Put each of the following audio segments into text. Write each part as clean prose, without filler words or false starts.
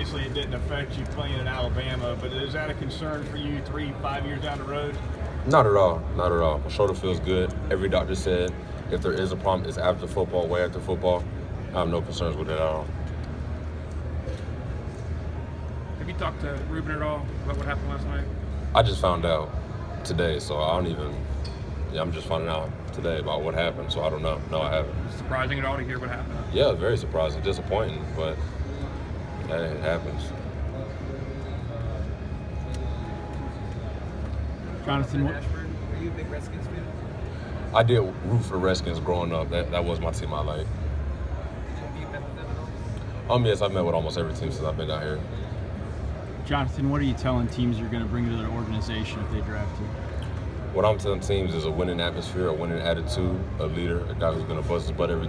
obviously it didn't affect you playing in Alabama, but is that a concern for you 3-5 years down the road? Not at all. Not at all. My shoulder feels good. Every doctor said if there is a problem, it's after football, way after football. I have no concerns with it at all. Have you talked to Ruben at all about what happened last night? I just found out today, so I don't even. Yeah, I'm just finding out today about what happened, so I don't know. No, I haven't. Surprising at all to hear what happened? Yeah, very surprising, disappointing, but yeah, it happens. Jonathan, Ashburn, are you a big Redskins fan? I did root for the Redskins growing up. That was my team I liked. Have you met with them at all? Yes, I've met with almost every team since I've been down here. Jonathan, what are you telling teams you're going to bring to their organization if they draft you? What I'm telling teams is a winning atmosphere, a winning attitude, a leader, a guy who's going to bust his butt every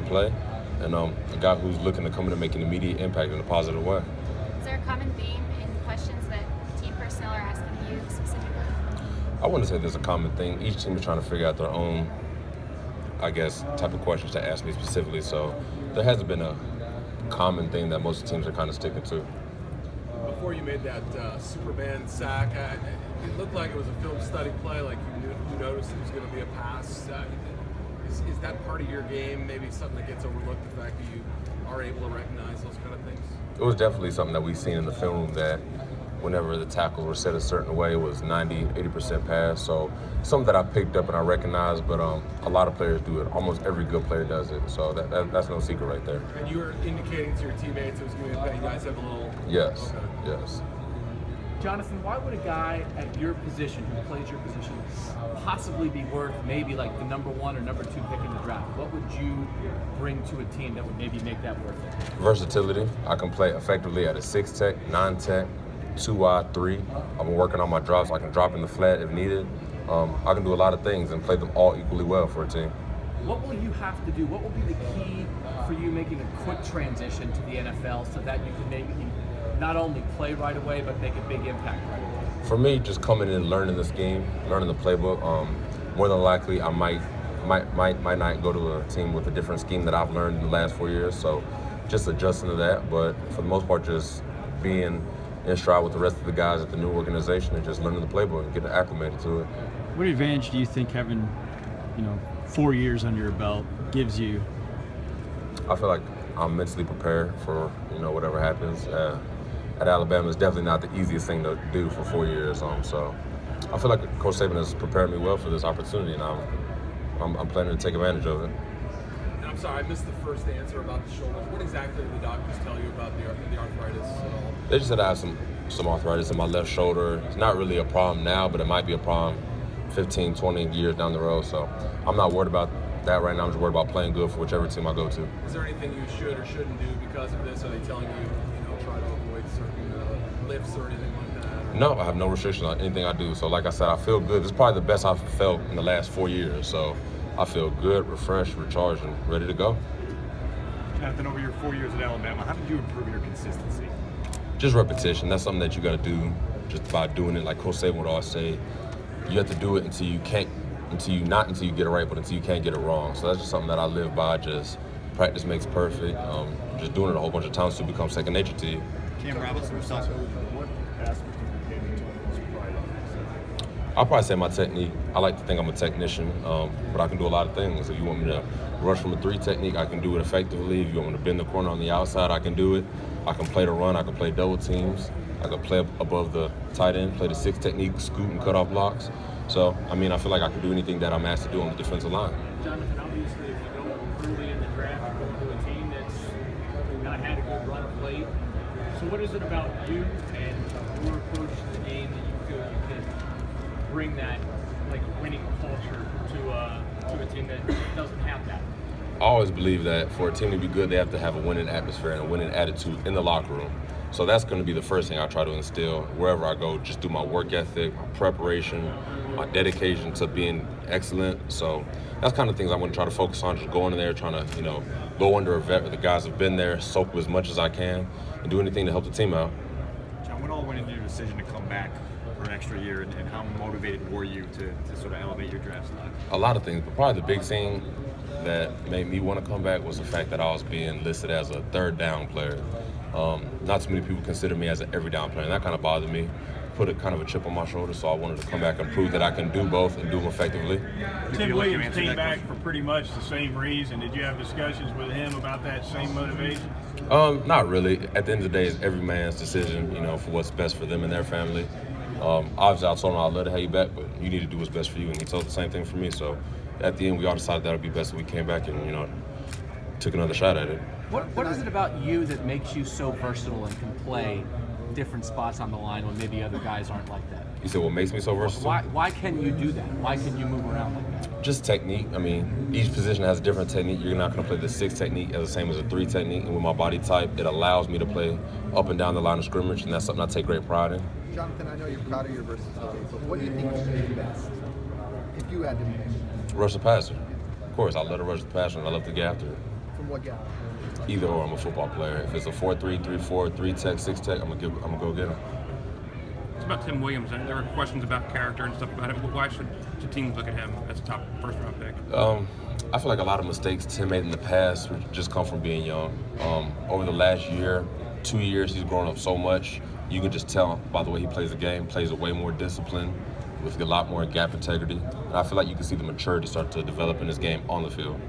play, and a guy who's looking to come in and make an immediate impact in a positive way. Is there a common theme in questions that team personnel are asking you specifically? I wouldn't say there's a common thing. Each team is trying to figure out their own, type of questions to ask me specifically. So there hasn't been a common thing that most teams are kind of sticking to. Before you made that Superman sack, it looked like it was a film study play, like you noticed it was going to be a pass. Is that part of your game, maybe something that gets overlooked, the fact that you are able to recognize those kind of things? It was definitely something that we've seen in the film room that whenever the tackles were set a certain way, it was 90, 80% pass. So something that I picked up and I recognized, but a lot of players do it. Almost every good player does it. So that's no secret right there. And you were indicating to your teammates it was going to be, you guys have a little... Yes, okay. yes. Jonathan, why would a guy at your position, who plays your position, possibly be worth maybe like the number 1 or number 2 pick in the draft? What would you bring to a team that would maybe make that worth it? Versatility. I can play effectively at a 6-tech, 9-tech, 2-wide, 3. I've been working on my drops. I can drop in the flat if needed. I can do a lot of things and play them all equally well for a team. What will you have to do? What will be the key for you making a quick transition to the NFL so that you can maybe not only play right away, but make a big impact right away? For me, just coming in and learning this game, learning the playbook, more than likely I might not go to a team with a different scheme that I've learned in the last 4 years. So just adjusting to that, but for the most part, just being in stride with the rest of the guys at the new organization and just learning the playbook and getting acclimated to it. What advantage do you think having, 4 years under your belt gives you? I feel like I'm mentally prepared for, whatever happens. At Alabama, it's definitely not the easiest thing to do for 4 years. So I feel like Coach Saban has prepared me well for this opportunity, and I'm planning to take advantage of it. And I'm sorry, I missed the first answer about the shoulders. What exactly did the doctors tell you about the arthritis at all? They just said I have some arthritis in my left shoulder. It's not really a problem now, but it might be a problem 15, 20 years down the road. So I'm not worried about that right now. I'm just worried about playing good for whichever team I go to. Is there anything you should or shouldn't do because of this? Are they telling you, try to avoid certain lifts or anything like that? Or? No, I have no restriction on anything I do. So like I said, I feel good. This is probably the best I've felt in the last 4 years. So I feel good, refreshed, recharged, and ready to go. Jonathan, over your 4 years at Alabama, how did you improve your consistency? Just repetition. That's something that you got to do just by doing it. Like Coach Saban would always say, you have to do it until you get it right, but until you can't get it wrong. So that's just something that I live by. Just practice makes perfect. Just doing it a whole bunch of times to become second nature to you. Cam Robinson was also what aspect of your game you took most pride in? I'll probably say my technique. I like to think I'm a technician, but I can do a lot of things. If you want me to rush from a 3 technique, I can do it effectively. If you want me to bend the corner on the outside, I can do it. I can play the run. I can play double teams. I can play above the tight end, play the 6 technique, scoot and cut off blocks. So, I feel like I can do anything that I'm asked to do on the defensive line. Jonathan, obviously, if you go early in the draft, you go to a team that's not had a good run of late. So what is it about you and your approach to the game that you feel you can bring that winning culture to a team that doesn't have that? I always believe that for a team to be good, they have to have a winning atmosphere and a winning attitude in the locker room. So that's going to be the first thing I try to instill wherever I go, just through my work ethic, my preparation, my dedication to being excellent. So that's kind of things I'm going to try to focus on, just going in there, trying to, go under a vet where the guys have been there, soak as much as I can, and do anything to help the team out. John, what all went into your decision to come back for an extra year, and how motivated were you to sort of elevate your draft stock? A lot of things, but probably the big thing that made me want to come back was the fact that I was being listed as a third down player. Not too many people consider me as an every down player, and that kind of bothered me. Put a kind of a chip on my shoulder, so I wanted to come back and prove that I can do both and do them effectively. Tim feel like you Williams answered came that back question? for pretty much the same reason. Did you have discussions with him about that same motivation? Not really. At the end of the day, it's every man's decision, for what's best for them and their family. Obviously, I told him I'd love to have you back, but you need to do what's best for you, and he told the same thing for me. So at the end, we all decided that would be best, and we came back and, took another shot at it. What is it about you that makes you so versatile and can play different spots on the line when maybe other guys aren't like that? You said what makes me so versatile? Why can you do that? Why can you move around like that? Just technique. Each position has a different technique. You're not going to play the 6 technique as the same as a 3 technique. And with my body type, it allows me to play up and down the line of scrimmage, and that's something I take great pride in. Jonathan, I know you're proud of your versatility, but what do you think you do best? If you had to pick, Rush the passer. Of course, I love to rush the passer, and I love to get after it. from what gap? Either or, I'm a football player. If it's a 4-3, 3-4, 3-tech, 6-tech, I'm gonna go get him. It's about Tim Williams. There were questions about character and stuff about him. Why should teams look at him as a top first-round pick? I feel like a lot of mistakes Tim made in the past just come from being young. Over the last year, 2 years, he's grown up so much. You can just tell by the way he plays the game, plays a way more disciplined, with a lot more gap integrity. And I feel like you can see the maturity start to develop in his game on the field.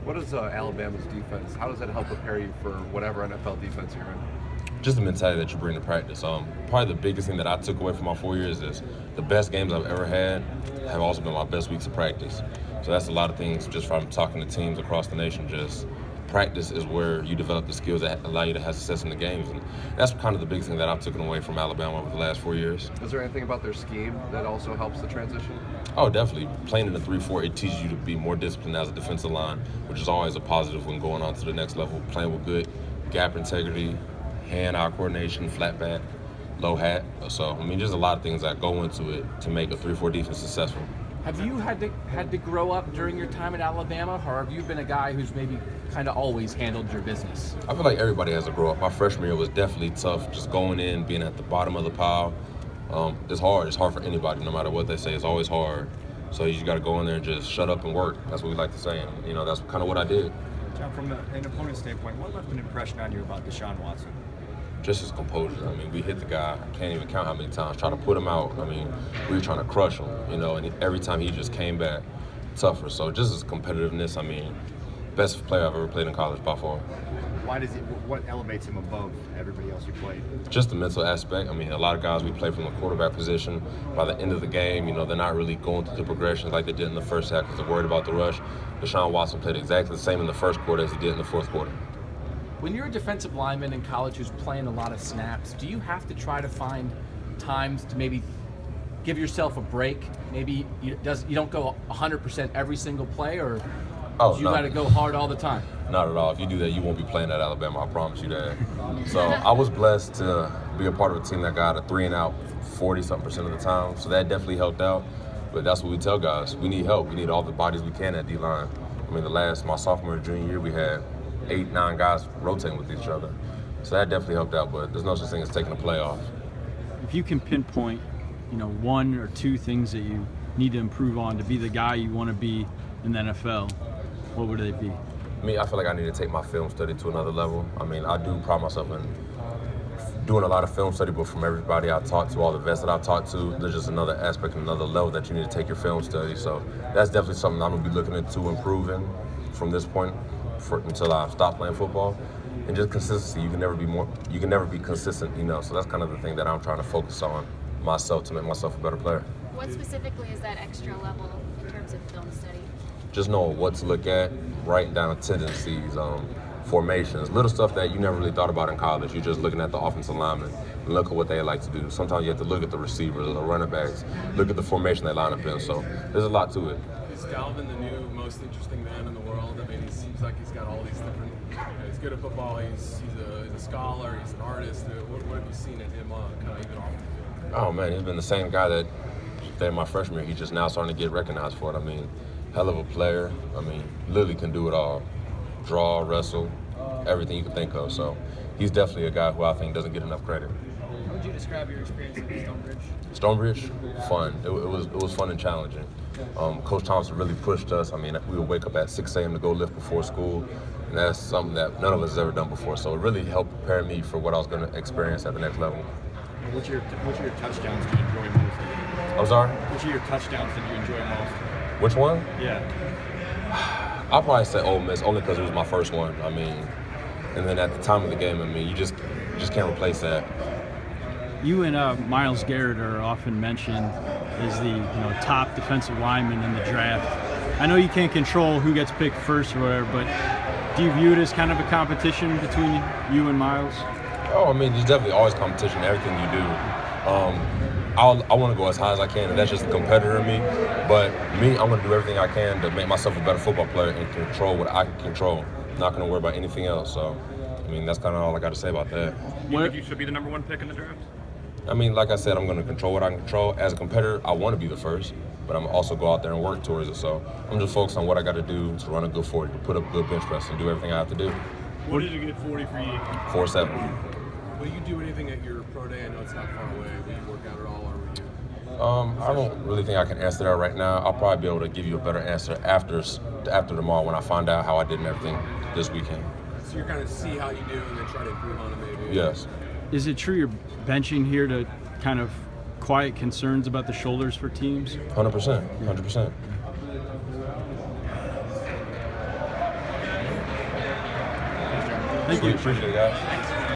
What is Alabama's defense? How does that help prepare you for whatever NFL defense you're in? Just the mentality that you bring to practice. Probably the biggest thing that I took away from my 4 years is the best games I've ever had have also been my best weeks of practice. So that's a lot of things just from talking to teams across the nation. Just practice is where you develop the skills that allow you to have success in the games. And that's kind of the biggest thing that I've taken away from Alabama over the last 4 years. Is there anything about their scheme that also helps the transition? Oh, definitely. Playing in the 3-4, it teaches you to be more disciplined as a defensive line, which is always a positive when going on to the next level. Playing with good gap integrity, hand-eye coordination, flat back, low hat. So, there's a lot of things that go into it to make a 3-4 defense successful. Have you had to grow up during your time at Alabama, or have you been a guy who's maybe kind of always handled your business? I feel like everybody has to grow up. My freshman year was definitely tough, just going in, being at the bottom of the pile. It's hard. It's hard for anybody, no matter what they say. It's always hard. So you just got to go in there and just shut up and work. That's what we like to say. And, that's kind of what I did. John, from an opponent standpoint, what left an impression on you about Deshaun Watson? Just his composure. We hit the guy. I can't even count how many times. Trying to put him out. We were trying to crush him, and every time he just came back tougher. So just his competitiveness, best player I've ever played in college by far. What elevates him above everybody else you played? Just the mental aspect. A lot of guys we play from the quarterback position. By the end of the game, they're not really going through the progressions like they did in the first half because they're worried about the rush. Deshaun Watson played exactly the same in the first quarter as he did in the fourth quarter. When you're a defensive lineman in college who's playing a lot of snaps, do you have to try to find times to maybe give yourself a break? Maybe you don't go 100% every single play, or you got to go hard all the time? Not at all. If you do that, you won't be playing at Alabama. I promise you that. So I was blessed to be a part of a team that got a 3-and-out 40-something% of the time. So that definitely helped out. But that's what we tell guys. We need help. We need all the bodies we can at D-line. My sophomore and junior year, we had 8-9 guys rotating with each other. So that definitely helped out, but there's no such thing as taking a play off. If you can pinpoint, 1 or 2 things that you need to improve on to be the guy you want to be in the NFL, what would they be? I feel like I need to take my film study to another level. I do pride myself in doing a lot of film study, but from everybody I talked to, all the vets that I talked to, there's just another aspect, another level that you need to take your film study. So that's definitely something I'm going to be looking into improving from this point until I stop playing football. And just consistency. You can never be consistent, So that's kind of the thing that I'm trying to focus on myself to make myself a better player. What specifically is that extra level in terms of film study? Just knowing what to look at, writing down tendencies, formations, little stuff that you never really thought about in college. You're just looking at the offensive linemen and look at what they like to do. Sometimes you have to look at the receivers or the running backs, look at the formation they line up in. So there's a lot to it. Is Dalvin the new most interesting man in the world? He seems like he's got all these different. He's good at football. He's a scholar. He's an artist. What have you seen in him, kind of even off the field? Oh man, he's been the same guy that in my freshman year. He's just now starting to get recognized for it. Hell of a player. Literally can do it all. Draw, wrestle, everything you can think of. So he's definitely a guy who I think doesn't get enough credit. How would you describe your experience at Stonebridge? Stonebridge, fun. It was fun and challenging. Coach Thompson really pushed us. We would wake up at 6 a.m. to go lift before school. And that's something that none of us has ever done before. So it really helped prepare me for what I was going to experience at the next level. Which of your touchdowns do you enjoy most? I'm sorry? Which of your touchdowns did you enjoy most? Which one? Yeah. I'll probably say Ole Miss, only because it was my first one. I mean, and then at the time of the game, I mean, you just can't replace that. You and Myles Garrett are often mentioned as the top defensive lineman in the draft. I know you can't control who gets picked first or whatever, but do you view it as kind of a competition between you and Myles? Oh, I mean, there's definitely always competition in everything you do. I want to go as high as I can, and that's just the competitor in me. But me, I'm going to do everything I can to make myself a better football player and control what I can control. I'm not going to worry about anything else. So, I mean, that's kind of all I got to say about that. You think you should be the #1 pick in the draft? I mean, like I said, I'm going to control what I can control. As a competitor, I want to be the first, but I'm also go out there and work towards it. So I'm just focused on what I got to do to run a good 40, to put up good bench press, and do everything I have to do. What did you get 40 for you? 4.7. Will you do anything at your pro day? I know it's not far away. Will you work out at all, or will you? I don't really think I can answer that right now. I'll probably be able to give you a better answer after tomorrow when I find out how I did and everything this weekend. So you're kind of see how you do and then try to improve on it, maybe. Yes. Is it true you're benching here to kind of quiet concerns about the shoulders for teams? 100%. 100%. Thank you. Appreciate it, guys.